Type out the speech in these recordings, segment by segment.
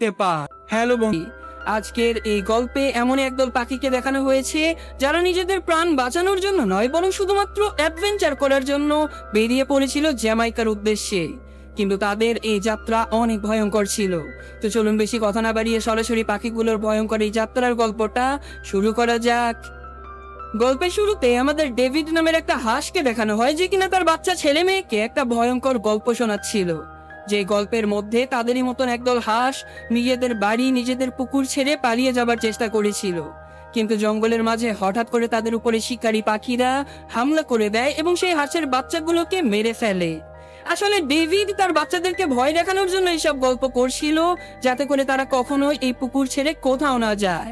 দেখতে পায়। হ্যালো বন্ধু, আজকের এই গল্পে এমন একদল পাখিকে দেখানো হয়েছে যারা নিজেদের প্রাণ বাঁচানোর জন্য নয় বরং শুধুমাত্র অ্যাডভেঞ্চার করার জন্য বেরিয়ে পড়েছিল জ্যামাইকার উদ্দেশ্যে। কিন্তু তাদের এই যাত্রা অনেক ভয়ঙ্কর ছিল। তো চলুন বেশি কথা না বাড়িয়ে সরাসরি পাখিগুলোর ভয়ঙ্কর এই যাত্রার গল্পটা শুরু করা যাক। গল্পের শুরুতে আমাদের ডেভিড নামের একটা হাঁসকে দেখানো হয় যে কিনা তার বাচ্চা ছেলে মেয়েকে একটা ভয়ঙ্কর গল্প শোনাচ্ছিল। যে গল্পের মধ্যে তাদেরই মতন একদল হাঁস নিজেদের বাড়ি নিজেদের পুকুর ছেড়ে পালিয়ে যাবার চেষ্টা করেছিল, কিন্তু জঙ্গলের মাঝে হঠাৎ করে তাদের উপরে শিকারী পাখিরা হামলা করে দেয় এবং সেই হাঁসের বাচ্চাগুলোকে মেরে ফেলে। আসলে ডেভিড তার বাচ্চাদেরকে ভয় দেখানোর জন্য এইসব গল্প করছিল, যাতে করে তারা কখনোই এই পুকুর ছেড়ে কোথাও না যায়।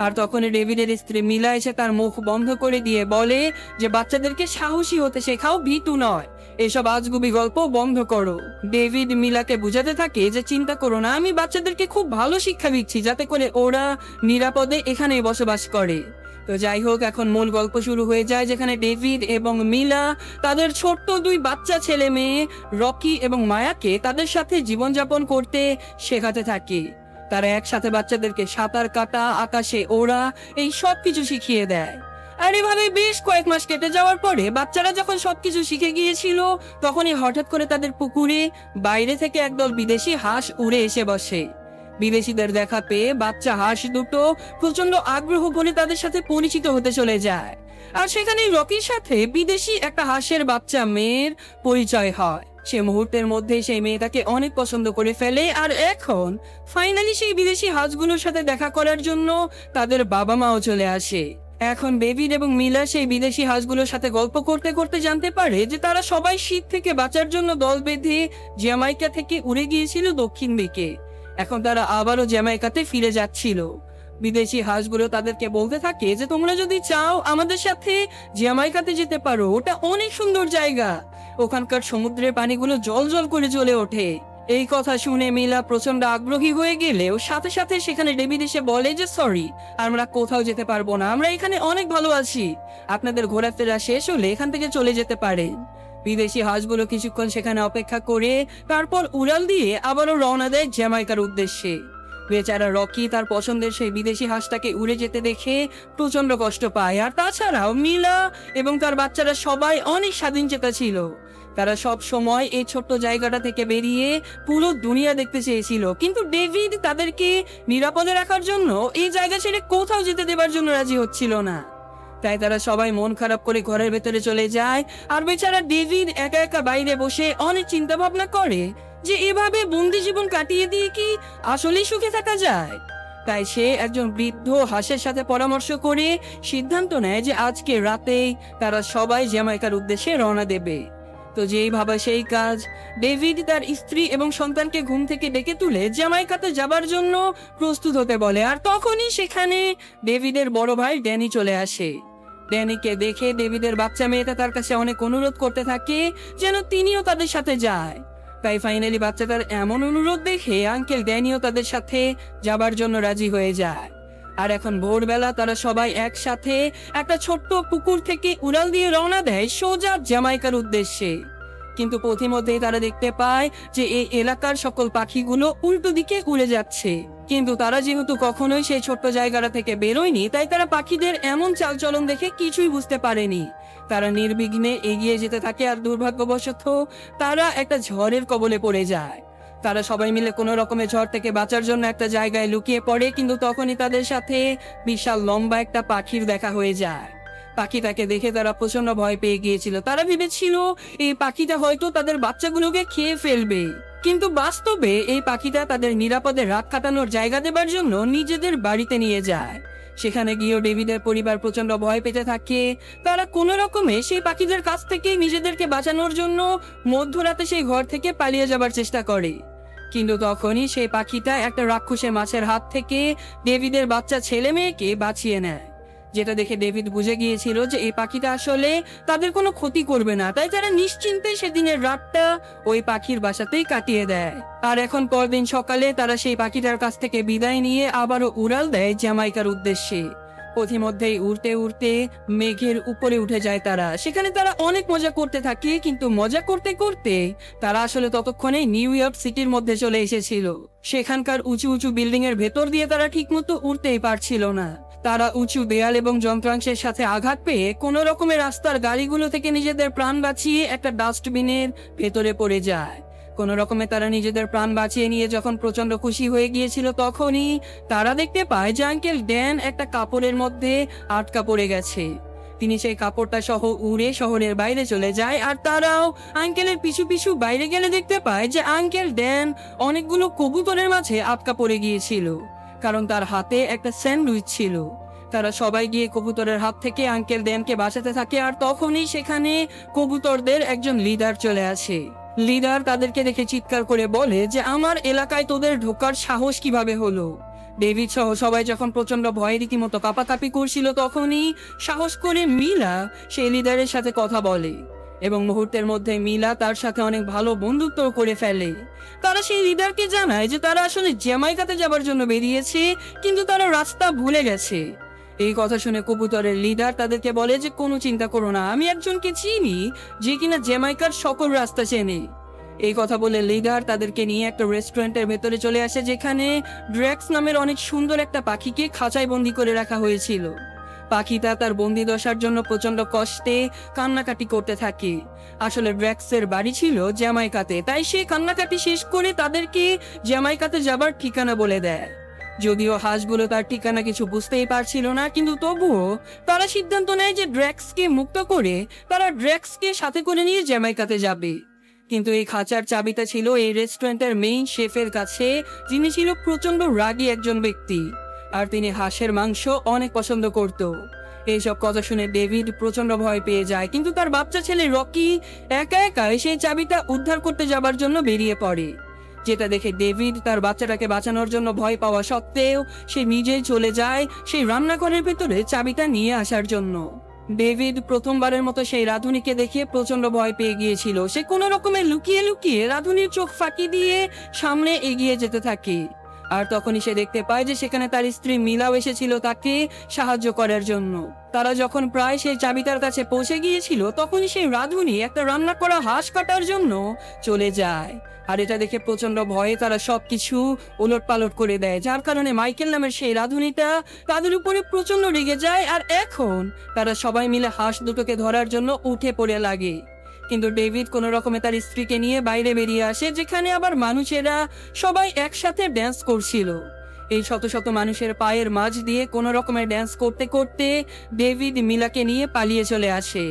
আর তখন ডেভিডের স্ত্রী মিলা এসে তার মুখ বন্ধ করে দিয়ে বলে যে বাচ্চাদেরকে সাহসী হতে শেখাও, ভীতু নয়। এসব আজগুবি গল্প বন্ধ করো। ডেভিড মিলাকে বুঝাতে থাকে যে চিন্তা করো না, আমি বাচ্চাদেরকে খুব ভালো শিক্ষা দিচ্ছি যাতে করে ওরা নিরাপদে এখানে বসবাস করে। তো যাই হোক, এখন মূল গল্প শুরু হয়ে যায়, যেখানে ডেভিড এবং মিলা তাদের ছোট্ট দুই বাচ্চা ছেলে মেয়ে রকি এবং মায়াকে তাদের সাথে জীবনযাপন করতে শেখাতে থাকে। তারা একসাথে বাচ্চাদেরকে সাঁতার কাটা, আকাশে ওড়া, এই সব কিছু শিখিয়ে দেয়। আর এভাবে বেশ কয়েক মাস কেটে যাওয়ার পরে বাচ্চারা যখন সবকিছু শিখে গিয়েছিল, তখনই হঠাৎ করে তাদের পুকুরে বাইরে থেকে একদল বিদেশি হাঁস উড়ে এসে বসে। বিদেশিদের দেখা পেয়ে বাচ্চা হাঁস দুটো প্রচন্ড আগ্রহ করে তাদের সাথে পরিচিত হতে চলে যায়। আর সেখানে রকির সাথে বিদেশি একটা হাঁসের বাচ্চা মেয়ের পরিচয় হয়। সে মুহূর্তের মধ্যে সেই মেয়েটাকে অনেক পছন্দ করে ফেলে। আর এখন ফাইনালি সেই বিদেশি হাঁসগুলোর সাথে দেখা করার জন্য তাদের বাবা মাও চলে আসে। এখন ডেভিড এবং মিলা সেই বিদেশি হাঁসগুলোর সাথে গল্প করতে করতে জানতে পারে যে তারা সবাই শীত থেকে বাঁচার জন্য দল বেঁধে জ্যামাইকা থেকে উড়ে গিয়েছিল দক্ষিণ দিকে। এখন তারা আবারও জ্যামাইকাতে ফিরে যাচ্ছিল। বিদেশি হাঁসগুলো তাদেরকে বলতে থাকে যে তোমরা যদি চাও আমাদের সাথে জ্যামাইকাতে যেতে পারো, ওটা অনেক সুন্দর জায়গা, ওখানকার সমুদ্রের পানিগুলো জল জল করে জ্বলে ওঠে। এই কথা শুনে মিলা প্রচন্ড আগ্রহী হয়ে গেলেও সাথে সাথে সেখানে ডেভিড এসে বলে যে সরি, আমরা কোথাও যেতে পারবো না, আমরা এখানে অনেক ভালো আছি, আপনাদের ঘোরাফেরা শেষ হলে এখান থেকে চলে যেতে পারেন। বিদেশি হাঁসগুলো কিছুক্ষণ সেখানে অপেক্ষা করে তারপর উড়াল দিয়ে আবারও রওনা দেয় জ্যামাইকার উদ্দেশ্যে। বেচারা রকি তার পছন্দের সেই বিদেশি হাঁসটাকে উড়ে যেতে দেখে প্রচন্ড কষ্ট পায়। আর তাছাড়াও মিলা এবং তার বাচ্চারা সবাই অনেক স্বাধীনচেতা ছিল। তারা সব সময় এই ছোট্ট জায়গাটা থেকে বেরিয়ে পুরো দুনিয়া দেখতে চেয়েছিল, কিন্তু ডেভিড তাদেরকে নিরাপদে রাখার জন্য এই জায়গা ছেড়ে কোথাও যেতে দেবার জন্য রাজি হচ্ছিল না। তাই তারা সবাই মন খারাপ করে ঘরের ভেতরে চলে যায়। আর বেচারা ডেভিড একা একা বাইরে বসে অনেক চিন্তা ভাবনা করে যে এভাবে বন্দি জীবন কাটিয়ে দিয়ে কি আসলেই সুখে থাকা যায়। তাই সে একজন বৃদ্ধ হাঁসের সাথে পরামর্শ করে সিদ্ধান্ত নেয় যে আজকে রাতেই তারা সবাই জ্যামাইকার উদ্দেশ্যে রওনা দেবে। তো যেই ভাবা সেই কাজ, ডেভিড তার স্ত্রী এবং সন্তানকে ঘুম থেকে ডেকে তুলে জ্যামাইকাতে যাবার জন্য প্রস্তুত হতে বলে। আর তখনই সেখানে ডেভিডের বড় ভাই ড্যানি চলে আসে। ড্যানিকে দেখে ডেভিডের বাচ্চা মেয়েটা তার কাছে অনেক অনুরোধ করতে থাকে যেন তিনিও তাদের সাথে যায়। তাই ফাইনালি বাচ্চাটার এমন অনুরোধ দেখে আঙ্কেল ড্যানিও তাদের সাথে যাবার জন্য রাজি হয়ে যায়। আর এখন ভোরবেলা তারা সবাই একসাথে একটা ছোট্ট পুকুর থেকে উড়াল দিয়ে রওনা দেয় সোজা জ্যামাইকার উদ্দেশ্যে। কিন্তু পথিমধ্যেই তারা দেখতে পায় যে এই এলাকার সকল পাখিগুলো উল্টো দিকে উড়ে যাচ্ছে। কিন্তু তারা যেহেতু কখনোই সেই ছোট্ট জায়গাটা থেকে বেরোয়নি, তাই তারা পাখিদের এমন চালচলন দেখে কিছুই বুঝতে পারেনি। তারা নির্বিঘ্নে এগিয়ে যেতে থাকে। আর দুর্ভাগ্যবশত তারা একটা ঝড়ের কবলে পড়ে যায়। তারা সবাই মিলে কোনো রকমের ঝড় থেকে বাঁচার জন্য একটা জায়গায় লুকিয়ে পড়ে, কিন্তু তখনই তাদের সাথে বিশাল লম্বা একটা পাখির দেখা হয়ে যায়। পাখিটাকে দেখে তারা প্রচন্ড ভয় পেয়ে গিয়েছিল। তারা ভেবেছিল এই পাখিটা হয়তো তাদের বাচ্চাগুলোকে খেয়ে ফেলবে, কিন্তু বাস্তবে এই পাখিটা তাদের নিরাপদে রাত কাটানোর জায়গা দেবার জন্য নিজেদের বাড়িতে নিয়ে যায়। সেখানে গিয়েও ডেভিডের পরিবার প্রচন্ড ভয় পেতে থাকে। তারা কোনো রকমে সেই পাখিদের কাছ থেকে নিজেদেরকে বাঁচানোর জন্য মধ্যরাতে সেই ঘর থেকে পালিয়ে যাবার চেষ্টা করে। কিন্তু তখনই সেই পাখিটা একটা রাক্ষসের মাছের হাত থেকে ডেভিডের বাচ্চা ছেলে মেয়েকে বাঁচিয়ে নেয়, যেটা দেখে ডেভিড বুঝে গিয়েছিল যে এই পাখিটা আসলে তাদের কোনো ক্ষতি করবে না। তাই তারা নিশ্চিন্তে সেদিনের রাতটা ওই পাখির বাসাতেই কাটিয়ে দেয়। আর এখন পরদিন সকালে তারা সেই পাখিটার কাছ থেকে বিদায় নিয়ে আবারও উড়াল দেয় জ্যামাইকার উদ্দেশ্যে। পথিমধ্যেই উড়তে উড়তে মেঘের উপরে উঠে যায় তারা। সেখানে তারা অনেক মজা করতে থাকে, কিন্তু মজা করতে করতে তারা আসলে ততক্ষণে নিউ ইয়র্ক সিটির মধ্যে চলে এসেছিল। সেখানকার উঁচু উঁচু বিল্ডিং এর ভেতর দিয়ে তারা ঠিকমতো উড়তেই পারছিল না। তারা উঁচু দেয়াল এবং যন্ত্রাংশের সাথে আঘাত পেয়ে কোন রকমের রাস্তার গাড়িগুলো থেকে নিজেদের প্রাণ বাঁচিয়ে একটা ডাস্টবিনের ভেতরে পড়ে যায়। কোন রকমে তারা নিজেদের প্রাণ বাঁচিয়ে নিয়ে যখন প্রচন্ড খুশি হয়ে গিয়েছিল, তখনই তারা দেখতে পায় যে আঙ্কেল ড্যান একটা কাপড়ের মধ্যে আটকা পড়ে গেছে। তিনি সেই কাপড়টা সহ উড়ে শহরের বাইরে চলে যায়, আর তারাও আঙ্কেলের পিছু পিছু বাইরে গেলে দেখতে পায় যে আঙ্কেল ড্যান অনেকগুলো কবুতরের মাঝে আটকা পড়ে গিয়েছিল, কারণ তার হাতে একটা স্যান্ডউইচ ছিল। তারা সবাই গিয়ে কবুতরের হাত থেকে আঙ্কেল ড্যানকে বাঁচাতে থাকে, আর তখনই সেখানে কবুতরদের একজন লিডার চলে আসে। লিডার তাদেরকে দেখে চিৎকার করে বলে যে আমার এলাকায় তোদের ঢোকার সাহস কিভাবে হলো। ডেভিড সহ সবাই যখন প্রচন্ড ভয়ে রীতিমতো কাঁপাকাঁপি করছিল, তখনই সাহস করে মিলা সেই লিডারের সাথে কথা বলে এবং মুহূর্তের মধ্যে মিলা তার সাথে অনেক ভালো বন্ধুত্ব করে ফেলে। তারা সেই লিডারকে জানায় যে তারা আসলে জ্যামাইকাতে যাবার জন্য বেরিয়েছে, কিন্তু তারা রাস্তা ভুলে গেছে। এই কথা শুনে কবুতরের লিডার তাদেরকে বলে যে কোনো চিন্তা করো না, আমি একজনকে চিনি যে কিনা জ্যামাইকার সকল রাস্তা চেনে। এই কথা বলে লিডার তাদেরকে নিয়ে একটা রেস্টুরেন্টের ভেতরে চলে আসে, যেখানে ড্রেক্স নামের অনেক সুন্দর একটা পাখিকে খাঁচায় বন্দি করে রাখা হয়েছিল। পাখিটা তার বন্দি দশার জন্য প্রচন্ড কষ্টে কান্নাকাটি করতে থাকে। আসলে ড্রেক্সের বাড়ি ছিল জ্যামাইকাতে, তাই সে কান্নাকাটি শেষ করে তাদেরকে জ্যামাইকাতে যাবার ঠিকানা বলে দেয়। যদিও হাঁসগুলো তার ঠিকানা কিছু বুঝতেই পারছিল না, কিন্তু তবুও তারা সিদ্ধান্ত নেয় যে ড্রেক্সকে মুক্ত করে তারা ড্রেক্সকে সাথে করে নিয়ে জ্যামাইকাতে যাবে। কিন্তু এই খাঁচার চাবিটা ছিল এই রেস্টুরেন্টের মেইন শেফের কাছে, যিনি ছিল প্রচন্ড রাগী একজন ব্যক্তি, আর তিনি হাঁসের মাংস অনেক পছন্দ করত। এইসব কথা শুনে ডেভিড প্রচন্ড ভয় পেয়ে যায়, কিন্তু তার বাচ্চা ছেলে রকি একা একাই সেই চাবিটা উদ্ধার করতে যাবার জন্য বেরিয়ে পড়ে। যেটা দেখে ডেভিড তার বাচ্চাটাকে বাঁচানোর জন্য ভয় পাওয়া সত্ত্বেও সে নিজেই চলে যায় সেই রান্নাঘরের ভেতরে চাবিটা নিয়ে আসার জন্য। ডেভিড প্রথমবারের মতো সেই রাধুনিকে দেখে প্রচন্ড ভয় পেয়ে গিয়েছিল। সে কোনো রকমে লুকিয়ে লুকিয়ে রাধুনির চোখ ফাঁকি দিয়ে সামনে এগিয়ে যেতে থাকে, আর তখনই সে দেখতে পায় যে সেখানে তার স্ত্রী মিলাও এসেছিল তাকে সাহায্য করার জন্য। তারা যখন প্রায় সেই চাবিটার কাছে পৌঁছে গিয়েছিল, তখনই সেই রাধুনি একটা রান্না করা হাঁস কাটার জন্য চলে যায়, আর এটা দেখে প্রচন্ড ভয়ে তারা সবকিছু ওলট পালট করে দেয়, যার কারণে মাইকেল নামের সেই রাধুনিটা তাদের উপরে প্রচন্ড রেগে যায়। আর এখন তারা সবাই মিলে হাঁস দুটোকে ধরার জন্য উঠে পড়ে লাগে, কিন্তু ডেভিড কোনো রকমে তার স্ত্রীকে নিয়ে বাইরে বেরিয়ে আসে, যেখানে আবার মানুষেরা সবাই একসাথে ড্যান্স করছিল। এই শত শত মানুষের পায়ের মাঝ দিয়ে কোনো রকমের ড্যান্স করতে করতে ডেভিড মিলাকে নিয়ে পালিয়ে চলে আসে,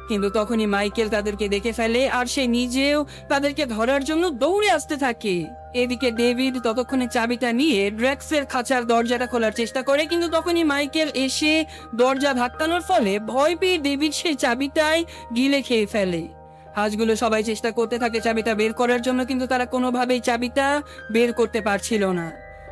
কিন্তু তখনই মাইকেল তাদেরকে দেখে ফেলে, আর সে নিজেও তাদেরকে ধরার জন্য দৌড়ে আসতে থাকে। এদিকে ডেভিড ততক্ষণে চাবিটা নিয়ে ড্রেক্সের খাঁচার দরজাটা খোলার চেষ্টা করে, কিন্তু তখনই মাইকেল এসে দরজা ধাক্কানোর ফলে ভয় পেয়ে ডেভিড সেই চাবিটাই গিলে খেয়ে ফেলে। হাঁসগুলো সবাই চেষ্টা করতে থাকে চাবিটা বের করার জন্য, কিন্তু তারা কোনোভাবেই চাবিটা বের করতে পারছিল না।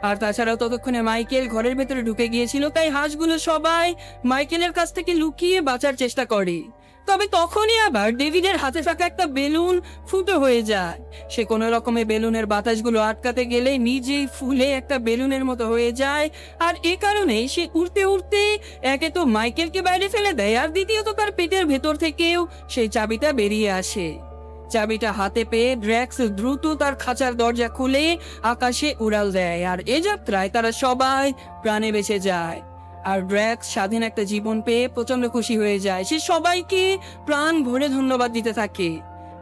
আর তাছাড়াও ততক্ষণে মাইকেল ঘরের ভেতরে ঢুকে গিয়েছিল, তাই হাঁসগুলো সবাই মাইকেলের কাছ থেকে লুকিয়ে বাঁচার চেষ্টা করে। তবে তখনই আবার ডেভিডের হাতে থাকা একটা বেলুন ফুটো হয়ে যায়। সে কোনো রকমে বেলুনের বাতাসগুলো আটকাতে গেলে নিজেই ফুলে একটা বেলুনের মতো হয়ে যায়, আর এ কারণে সে উড়তে উড়তে একে তো মাইকেলকে বাইরে ফেলে দেয়, আর দ্বিতীয়ত তার পেটের ভেতর থেকেও সেই চাবিটা বেরিয়ে আসে। চাবিটা হাতে পেয়ে ড্রেক্স দ্রুত তার খাঁচার দরজা খুলে আকাশে উড়াল দেয়, আর এ যাত্রায় তারা সবাই প্রাণে বেঁচে যায়। আর ড্রেক্স স্বাধীন একটা জীবন পেয়ে প্রচন্ড খুশি হয়ে যায়। সে সবাইকে প্রাণ ভরে ধন্যবাদ দিতে থাকে।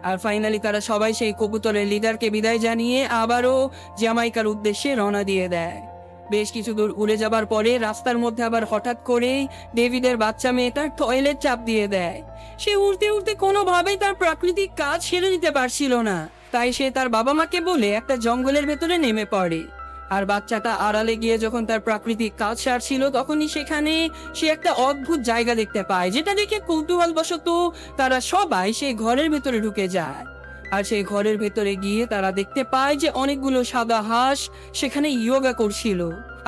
আর ফাইনালি তারা সবাই সেই কবুতরের লিডারকে বিদায় জানিয়ে আবারও জ্যামাইকার উদ্দেশ্যে রওনা দিয়ে দেয়। বেশ কিছু দূর উড়ে যাবার পরে রাস্তার মধ্যে আবার হঠাৎ করে ডেভিডের বাচ্চা মেয়েটার টয়লেট চাপ দিয়ে দেয়। সে উড়তে উড়তে কোনোভাবেই তার প্রাকৃতিক কাজ সেরে নিতে পারছিল না, তাই সে তার বাবা মাকে বলে একটা জঙ্গলের ভেতরে নেমে পড়ে। আর বাচ্চাটা আড়ালে গিয়ে যখন তার প্রাকৃতিক কাজ সারছিল, তখনই সেখানে সে একটা অদ্ভুত জায়গা দেখতে পায়, যেটা দেখে কৌতূহলবশত তারা সবাই সেই ঘরের ভেতরে ঢুকে যায়। আর সেই ঘরের ভেতরে গিয়ে তারা দেখতে পায় যে অনেকগুলো সাদা হাঁস সেখানে ইয়োগা করছিল।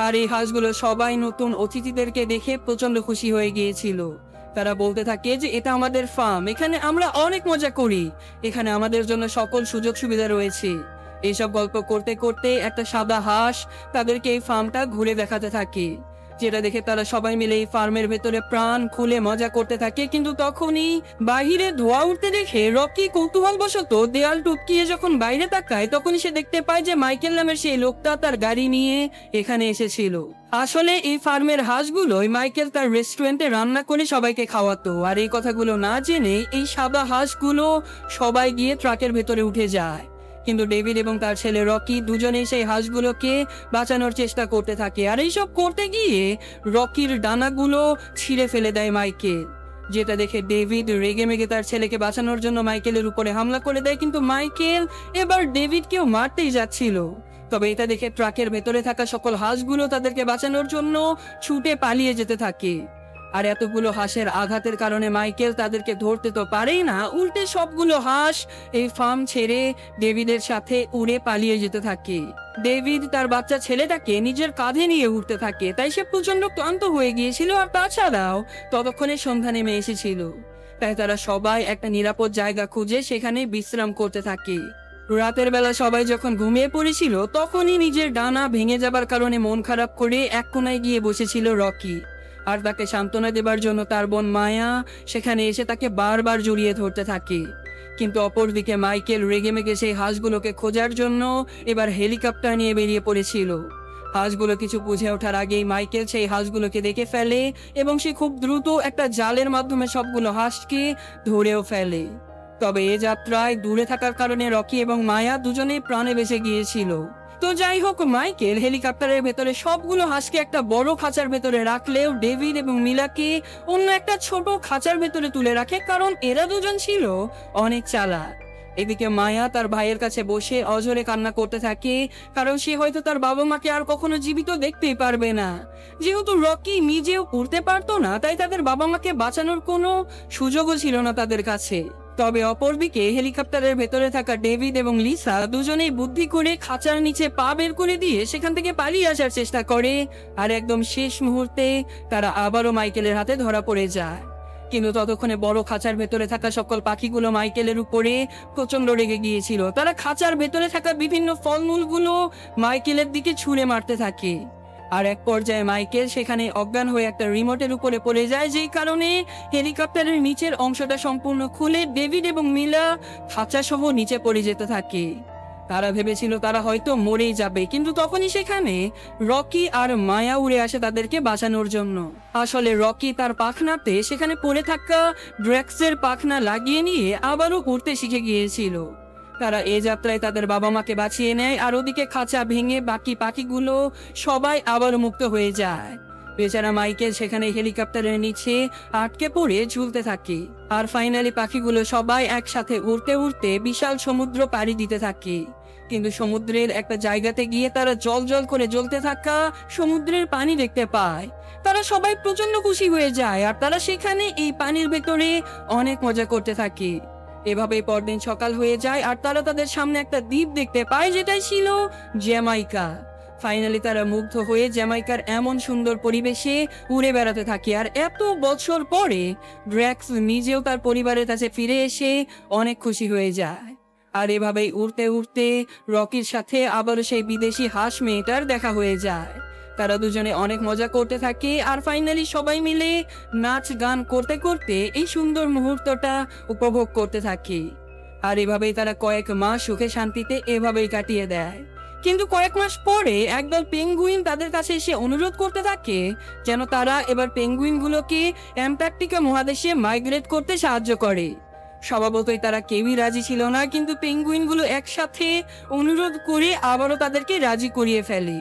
আর এই হাঁসগুলো সবাই নতুন অতিথিদেরকে দেখে প্রচন্ড খুশি হয়ে গিয়েছিল। তারা বলতে থাকে যে এটা আমাদের ফার্ম, এখানে আমরা অনেক মজা করি, এখানে আমাদের জন্য সকল সুযোগ সুবিধা রয়েছে। এইসব গল্প করতে করতে একটা সাদা হাঁস তাদেরকে এই ফার্মটা ঘুরে দেখাতে থাকে। যেটা দেখে তারা সবাই মিলে এই ফার্মের ভেতরে প্রাণ খুলে মজা করতে থাকে। কিন্তু তখনই বাহিরে ধোঁয়া উঠতে দেখে রকি কৌতূহলবশত দেয়াল টপকিয়ে যখন বাইরে তাকায়, তখনই সে দেখতে পায় যে মাইকেল নামের সেই লোকটা তার গাড়ি নিয়ে এখানে এসেছিল। আসলে এই ফার্মের হাঁসগুলোই মাইকেল তার রেস্টুরেন্টে রান্না করে সবাইকে খাওয়াতো। আর এই কথাগুলো না জেনে এই সাদা হাঁসগুলো সবাই গিয়ে ট্রাকের ভেতরে উঠে যায়। কিন্তু ডেভিড এবং তার ছেলে রকি দুজনেই সেই হাঁসগুলোকে বাঁচানোর চেষ্টা করতে থাকে। আর এইসব করতে গিয়ে রকির ডানাগুলো ছিঁড়ে ফেলে দেয় মাইকেল, যেটা দেখে ডেভিড রেগে মেগে তার ছেলেকে বাঁচানোর জন্য মাইকেলের উপরে হামলা করে দেয়। কিন্তু মাইকেল এবার ডেভিডকেও মারতেই যাচ্ছিল। তবে এটা দেখে ট্রাকের ভেতরে থাকা সকল হাঁসগুলো তাদেরকে বাঁচানোর জন্য ছুটে পালিয়ে যেতে থাকে। আর এতগুলো হাঁসের আঘাতের কারণে মাইকেল তাদেরকে ধরতে তো পারেই না, উল্টে সবগুলো হাঁস এই ফার্ম ছেড়ে ডেভিডের সাথে উড়ে পালিয়ে যেতে থাকে। ডেভিড তার বাচ্চা ছেলেটাকে নিজের কাঁধে নিয়ে উঠতে থাকে, তাই সে প্রচন্ড ক্লান্ত হয়ে গিয়েছিল। আর তাছাড়াও ততক্ষণে সন্ধ্যা নেমে এসেছিল, তাই তারা সবাই একটা নিরাপদ জায়গা খুঁজে সেখানে বিশ্রাম করতে থাকে। রাতের বেলা সবাই যখন ঘুমিয়ে পড়েছিল, তখনই নিজের ডানা ভেঙে যাবার কারণে মন খারাপ করে এক কোনায় গিয়ে বসেছিল রকি। আর তাকে সান্ত্বনা দেবার জন্য তার বোন মায়া সেখানে এসে তাকে বারবার জড়িয়ে ধরতে থাকে। কিন্তু অপরদিকে মাইকেল রেগে মেগে সেই হাঁসগুলোকে খোঁজার জন্য এবার হেলিকপ্টার নিয়ে বেরিয়ে পড়েছিল। হাঁসগুলো কিছু বুঝে ওঠার আগেই মাইকেল সেই হাঁসগুলোকে দেখে ফেলে এবং সে খুব দ্রুত একটা জালের মাধ্যমে সবগুলো হাঁসকে ধরেও ফেলে। তবে এ যাত্রায় দূরে থাকার কারণে রকি এবং মায়া দুজনেই প্রাণে বেঁচে গিয়েছিল। তো যাই হোক, মাইকেল হেলিকপ্টারের ভেতরে সবগুলো হাঁসকে একটা বড় খাঁচার ভেতরে রাখলেও ডেভিড এবং মিলাকে অন্য একটা ছোট খাঁচার ভেতরে তুলে রাখে, কারণ এরা দুজন ছিল অনেক চালাক। এদিকে মায়া তার ভাইয়ের কাছে বসে অঝরে কান্না করতে থাকে, কারণ সে হয়তো তার বাবা মাকে আর কখনো জীবিত দেখতেই পারবে না। যেহেতু রকি নিজেও উড়তে পারতো না, তাই তাদের বাবা মাকে বাঁচানোর কোনো সুযোগও ছিল না তাদের কাছে। তবে অপরদিকে হেলিকপ্টারের ভেতরে থাকা ডেভিড এবং লিসা দুজনেই বুদ্ধি করে খাঁচার নিচে পা বের করে দিয়ে সেখান থেকে পালিয়ে আসার চেষ্টা করে। আর একদম শেষ মুহূর্তে তারা আবারও মাইকেলের হাতে ধরা পড়ে যায়। কিন্তু ততক্ষণে বড় খাঁচার ভেতরে থাকা সকল পাখিগুলো মাইকেলের উপরে প্রচন্ড রেগে গিয়েছিল। তারা খাঁচার ভেতরে থাকা বিভিন্ন ফলমূলগুলো মাইকেলের দিকে ছুঁড়ে মারতে থাকে। আর এক পর্যায়ে মাইকেল সেখানে অজ্ঞান হয়ে একটা রিমোটের উপরে পড়ে যায়, যেই কারণে হেলিকপ্টারের নিচের অংশটা সম্পূর্ণ খুলে ডেভিড এবং মিলা খাঁচা সহ নিচে পড়ে যেতে থাকে। তারা ভেবেছিল তারা হয়তো মরেই যাবে, কিন্তু তখনই সেখানে রকি আর মায়া উড়ে আসে তাদেরকে বাঁচানোর জন্য। আসলে রকি তার পাখনাতে সেখানে পড়ে থাকা ড্রেক্সের পাখনা লাগিয়ে নিয়ে আবারও উড়তে শিখে গিয়েছিল। তারা এ যাত্রায় তাদের বাবা মাকে বাঁচিয়ে নেয়। আর ওদিকে খাঁচা ভেঙে বাকি পাখিগুলো সবাই আবারও মুক্ত হয়ে যায়। বেচারা মাইকেল সেখানে হেলিকপ্টারের নিচে আটকে পড়ে ঝুলতে থাকে। আর ফাইনালি পাখিগুলো সবাই একসাথে উড়তে উড়তে বিশাল সমুদ্র পাড়ি দিতে থাকে। কিন্তু সমুদ্রের একটা জায়গাতে গিয়ে তারা জল জল করে জ্বলতে থাকা সমুদ্রের পানি দেখতে পায়। তারা সবাই প্রচন্ড খুশি হয়ে যায়, আর তারা সেখানে এই পানির ভেতরে অনেক মজা করতে থাকে। এভাবে পরদিন সকাল হয়ে যায়, আর তারা তাদের সামনে একটা দ্বীপ দেখতে পায়, যেটাই ছিল জ্যামাইকা। ফাইনালি তারা মুগ্ধ হয়ে জ্যামাইকার এমন সুন্দর পরিবেশে উড়ে বেড়াতে থাকে। আর এত বছর পরে ড্রেক্স নিজেও তার পরিবারের কাছে ফিরে এসে অনেক খুশি হয়ে যায়। আর এভাবেই উড়তে উড়তে রকির সাথে আবারও সেই বিদেশি হাঁস মেয়েটার দেখা হয়ে যায়। তারা দুজনে অনেক মজা করতে থাকে, আর ফাইনালি সবাই মিলে নাচ গান করতে করতে এই সুন্দর মুহূর্তটা উপভোগ করতে থাকে। আর এভাবেই তারা কয়েক মাস সুখে শান্তিতে এভাবেই কাটিয়ে দেয়। কিন্তু কয়েক মাস পরে একদল পেঙ্গুইন তাদের কাছে এসে অনুরোধ করতে থাকে যেন তারা এবার পেঙ্গুইনগুলোকে অ্যান্টার্কটিকা মহাদেশে মাইগ্রেট করতে সাহায্য করে। স্বভাবতই তারা কেউই রাজি ছিল না, কিন্তু পেঙ্গুইনগুলো একসাথে অনুরোধ করে আবারও তাদেরকে রাজি করিয়ে ফেলে।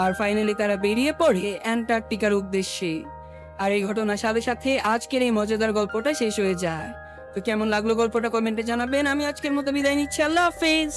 আর ফাইনালি তারা বেরিয়ে পড়ে অ্যান্টার্কটিকার উদ্দেশ্যে। আর এই ঘটনার সাথে সাথে আজকের এই মজাদার গল্পটা শেষ হয়ে যায়। তো কেমন লাগলো গল্পটা কমেন্টে জানাবেন। আমি আজকের মতো বিদায় নিচ্ছি। আল্লাহ হাফেজ।